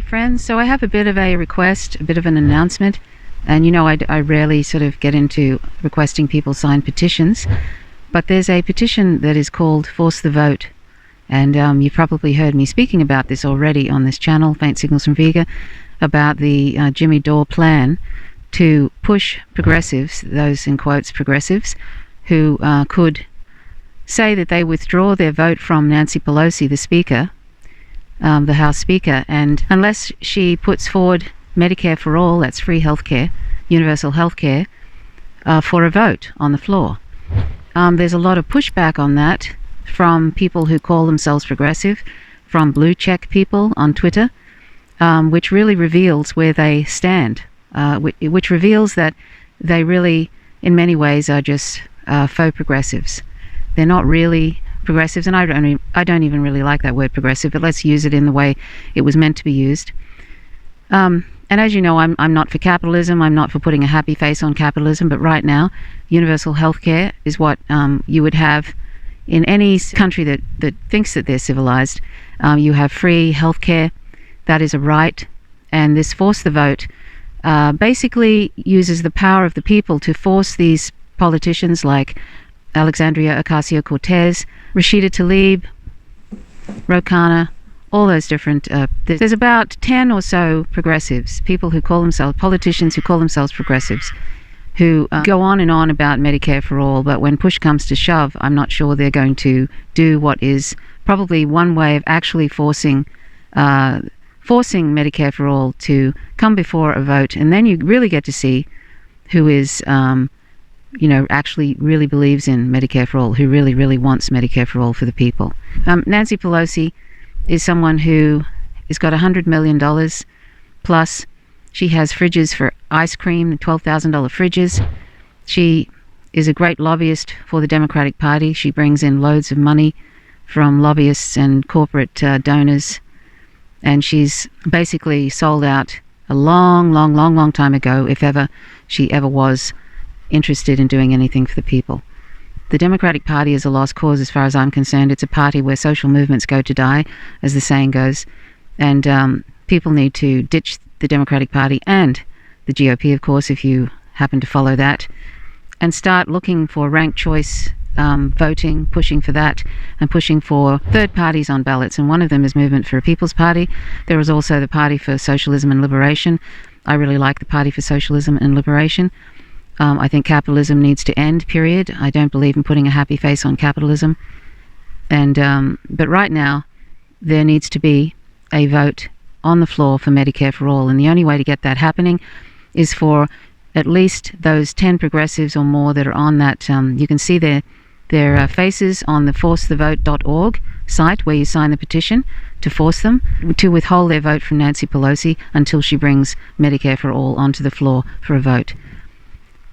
Hi friends, so I have a bit of a request, a bit of an announcement, and I rarely sort of get into requesting people sign petitions, but there's a petition that is called Force the Vote, and you've probably heard me speaking about this already on this channel, Faint Signals from Vega, about the Jimmy Dore plan to push progressives, those in quotes progressives, who could say that they withdraw their vote from Nancy Pelosi, the Speaker, the House Speaker, and unless she puts forward Medicare for all, that's free healthcare, universal healthcare, for a vote on the floor. There's a lot of pushback on that from people who call themselves progressive, from blue check people on Twitter, which really reveals where they stand, which reveals that they really, in many ways, are just faux progressives. They're not really progressives, and I don't even really like that word progressive, but let's use it in the way it was meant to be used. And as you know, I'm not for capitalism. I'm not for putting a happy face on capitalism, but right now, universal healthcare is what you would have in any country that thinks that they're civilized. You have free healthcare. That is a right, and this Force the Vote basically uses the power of the people to force these politicians like Alexandria Ocasio-Cortez, Rashida Tlaib, Ro Khanna, all those different, there's about 10 or so progressives, people who call themselves, politicians who call themselves progressives, who go on and on about Medicare for all, but when push comes to shove, I'm not sure they're going to do what is probably one way of actually forcing Medicare for all to come before a vote, and then you really get to see who is actually really believes in Medicare for all, who really, really wants Medicare for all for the people. Nancy Pelosi is someone who has got $100 million plus. She has fridges for ice cream, $12,000 fridges. She is a great lobbyist for the Democratic Party. She brings in loads of money from lobbyists and corporate donors, and she's basically sold out a long time ago, if ever she ever was interested in doing anything for the people. The Democratic Party is a lost cause as far as I'm concerned. It's a party where social movements go to die, as the saying goes, and people need to ditch the Democratic Party and the GOP, of course, if you happen to follow that, and start looking for ranked choice voting, pushing for that, and pushing for third parties on ballots, and one of them is Movement for a People's Party. There is also the Party for Socialism and Liberation. I really like the Party for Socialism and Liberation. I think capitalism needs to end, period. I don't believe in putting a happy face on capitalism. And but right now, there needs to be a vote on the floor for Medicare for all. And the only way to get that happening is for at least those 10 progressives or more that are on that. You can see their faces on the forcethevote.org site, where you sign the petition to force them to withhold their vote from Nancy Pelosi until she brings Medicare for all onto the floor for a vote.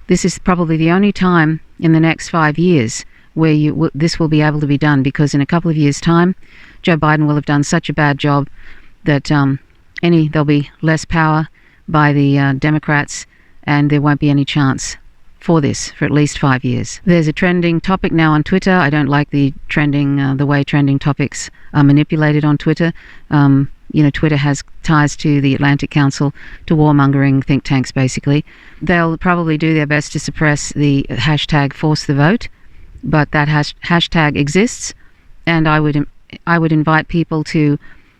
This is probably the only time in the next 5 years where this will be able to be done, because in a couple of years' time, Joe Biden will have done such a bad job that there'll be less power by the Democrats, and there won't be any chance for this for at least 5 years. There's a trending topic now on Twitter. I don't like the way trending topics are manipulated on Twitter. Twitter has ties to the Atlantic Council, to warmongering think tanks, basically. They'll probably do their best to suppress the hashtag Force the Vote, but that hashtag exists, and I would invite people to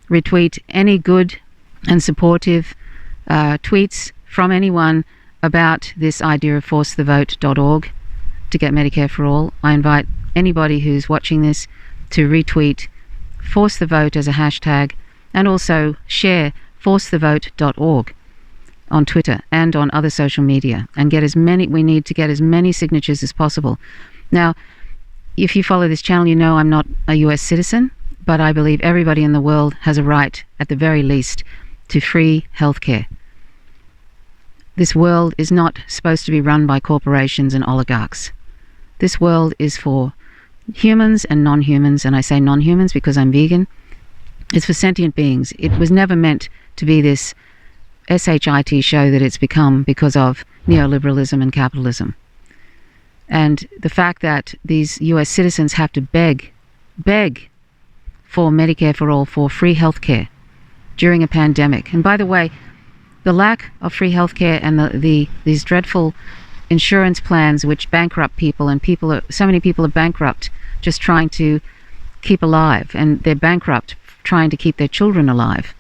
retweet any good and supportive tweets from anyone about this idea of forcethevote.org to get Medicare for all. I invite anybody who's watching this to retweet Force the Vote as a hashtag, and also share forcethevote.org on Twitter and on other social media, and we need to get as many signatures as possible. Now, if you follow this channel, you know I'm not a US citizen, but I believe everybody in the world has a right, at the very least, to free healthcare. This world is not supposed to be run by corporations and oligarchs. This world is for humans and non-humans, and I say non-humans because I'm vegan. It's for sentient beings. It was never meant to be this SHIT show that it's become because of neoliberalism and capitalism. And the fact that these US citizens have to beg for Medicare for all, for free health care, during a pandemic. And by the way, the lack of free healthcare and these dreadful insurance plans which bankrupt people, and so many people are bankrupt just trying to keep alive, and they're bankrupt trying to keep their children alive.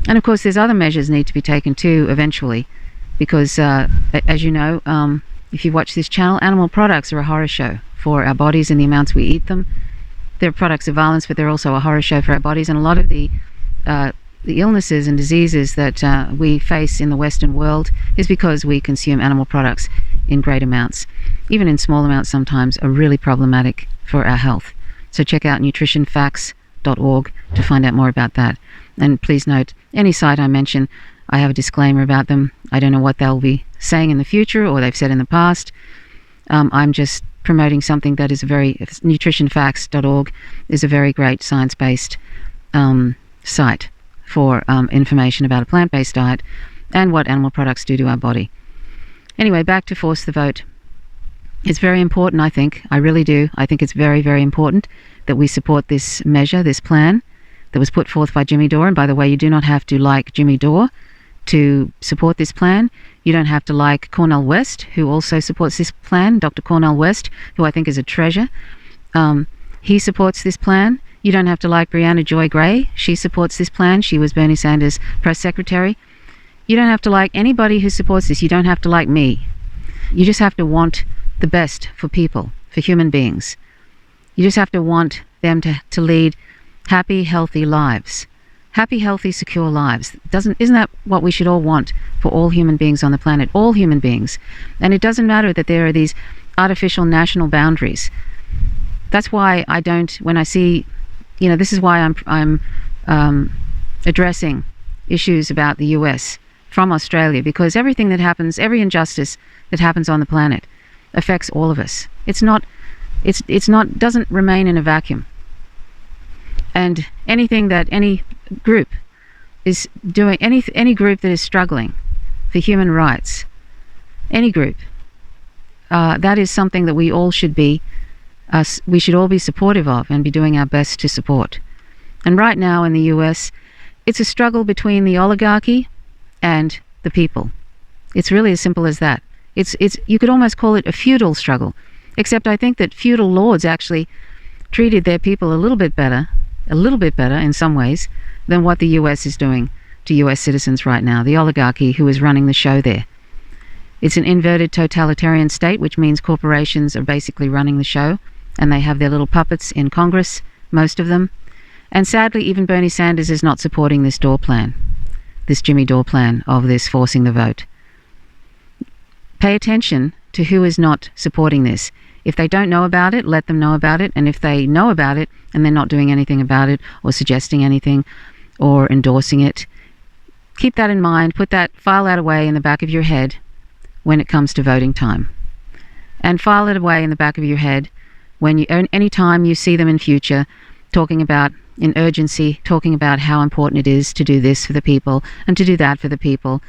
And of course there's other measures need to be taken too eventually, because as you know, if you watch this channel, animal products are a horror show for our bodies and the amounts we eat them. They're products of violence, but they're also a horror show for our bodies. And a lot of the illnesses and diseases that we face in the Western world is because we consume animal products in great amounts. Even in small amounts sometimes are really problematic for our health. So check out nutritionfacts.org to find out more about that. And please note, any site I mention, I have a disclaimer about them. I don't know what they'll be saying in the future or they've said in the past. I'm just promoting something that is nutritionfacts.org is a very great science-based site for information about a plant-based diet and what animal products do to our body. Anyway, back to Force the Vote. It's very important, I think. I really do. I think it's very, very important that we support this measure, this plan that was put forth by Jimmy Dore. And by the way, you do not have to like Jimmy Dore to support this plan. You don't have to like Cornel West, who also supports this plan, Dr. Cornel West, who I think is a treasure. He supports this plan. You don't have to like Brianna Joy Gray. She supports this plan. She was Bernie Sanders' press secretary. You don't have to like anybody who supports this. You don't have to like me. You just have to want the best for people, for human beings. You just have to want them to lead happy, healthy lives. Happy, healthy, secure lives. Isn't that what we should all want for all human beings on the planet? All human beings. And it doesn't matter that there are these artificial national boundaries. That's why I don't, when I see, this is why I'm addressing issues about the US from Australia, because everything that happens, every injustice that happens on the planet affects all of us. Doesn't remain in a vacuum. And anything that any group is doing, any group that is struggling for human rights, any group, that is something that we all should be, we should all be supportive of and be doing our best to support. And right now in the US, it's a struggle between the oligarchy and the people. It's really as simple as that. You could almost call it a feudal struggle, except I think that feudal lords actually treated their people a little bit better in some ways than what the US is doing to US citizens right now, the oligarchy who is running the show there. It's an inverted totalitarian state, which means corporations are basically running the show, and they have their little puppets in Congress, most of them. And sadly, even Bernie Sanders is not supporting this Dore plan, this Jimmy Dore plan of this forcing the vote. Pay attention to who is not supporting this. If they don't know about it, let them know about it. And if they know about it and they're not doing anything about it or suggesting anything or endorsing it, keep that in mind. File that away in the back of your head when it comes to voting time. And file it away in the back of your head when any time you see them in future talking about in urgency, talking about how important it is to do this for the people and to do that for the people.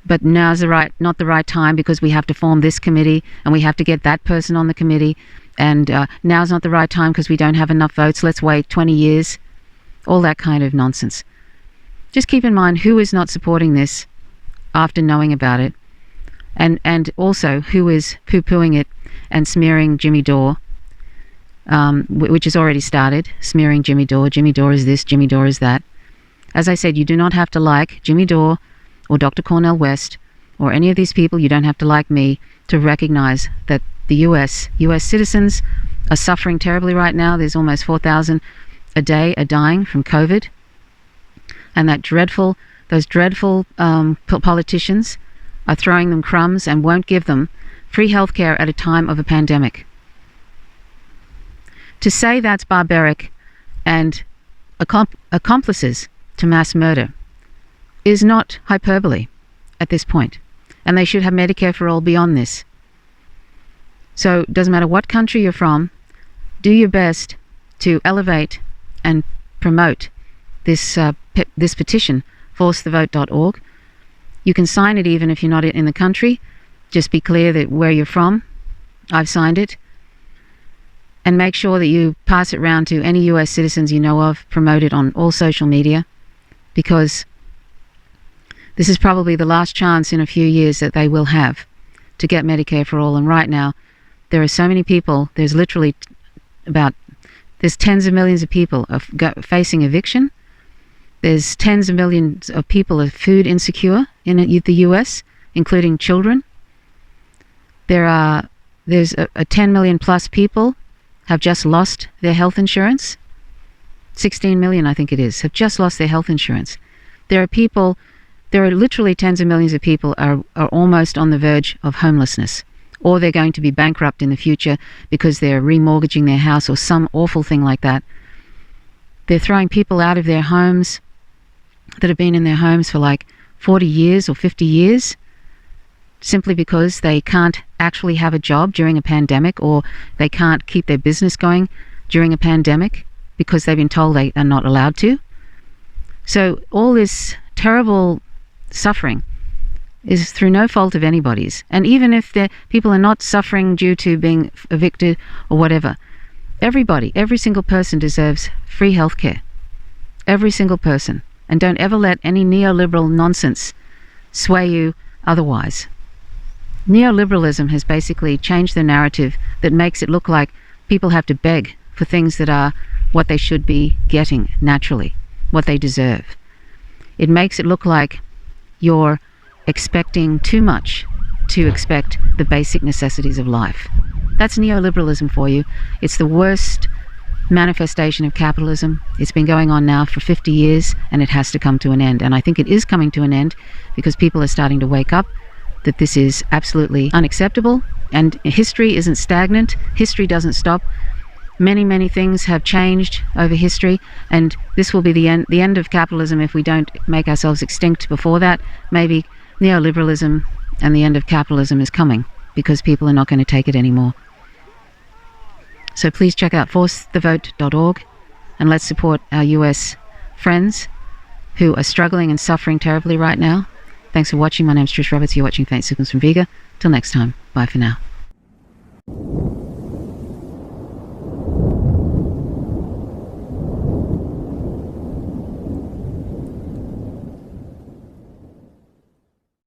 But now's not the right time because we have to form this committee and we have to get that person on the committee, and now's not the right time because we don't have enough votes, let's wait 20 years, all that kind of nonsense. Just keep in mind who is not supporting this after knowing about it, and also who is poo-pooing it and smearing Jimmy Dore, which has already started, smearing Jimmy Dore. Jimmy Dore is this, Jimmy Dore is that. As I said, you do not have to like Jimmy Dore or Dr. Cornel West, or any of these people. You don't have to like me to recognize that the US citizens are suffering terribly right now. There's almost 4,000 a day are dying from COVID. And those dreadful politicians are throwing them crumbs and won't give them free healthcare at a time of a pandemic. To say that's barbaric and accomplices to mass murder is not hyperbole at this point. And they should have Medicare for all beyond this. So it doesn't matter what country you're from, do your best to elevate and promote this petition, forcethevote.org. You can sign it even if you're not in the country. Just be clear that where you're from. I've signed it. And make sure that you pass it around to any US citizens you know of, promote it on all social media. because this is probably the last chance in a few years that they will have to get Medicare for all. And right now, there are so many people, there's literally there's tens of millions of people facing eviction. There's tens of millions of people are food insecure in the US, including children. There's a 10 million plus people have just lost their health insurance. 16 million, I think it is, have just lost their health insurance. There are literally tens of millions of people are almost on the verge of homelessness, or they're going to be bankrupt in the future because they're remortgaging their house or some awful thing like that. They're throwing people out of their homes that have been in their homes for like 40 years or 50 years simply because they can't actually have a job during a pandemic, or they can't keep their business going during a pandemic because they've been told they are not allowed to. So all this terrible suffering is through no fault of anybody's. And even if the people are not suffering due to being evicted or whatever, every single person deserves free healthcare. Every single person. And don't ever let any neoliberal nonsense sway you otherwise. Neoliberalism has basically changed the narrative that makes it look like people have to beg for things that are what they should be getting naturally, what they deserve. It makes it look like you're expecting too much to expect the basic necessities of life. That's neoliberalism for you. It's the worst manifestation of capitalism. It's been going on now for 50 years, and it has to come to an end. And I think it is coming to an end because people are starting to wake up that this is absolutely unacceptable, and history isn't stagnant. History doesn't stop. Many, many things have changed over history, and this will be the end of capitalism if we don't make ourselves extinct before that. Maybe neoliberalism and the end of capitalism is coming because people are not going to take it anymore. So please check out forcethevote.org, and let's support our US friends who are struggling and suffering terribly right now. Thanks for watching. My name's Trish Roberts. You're watching Faint Signals from Vega. Till next time. Bye for now.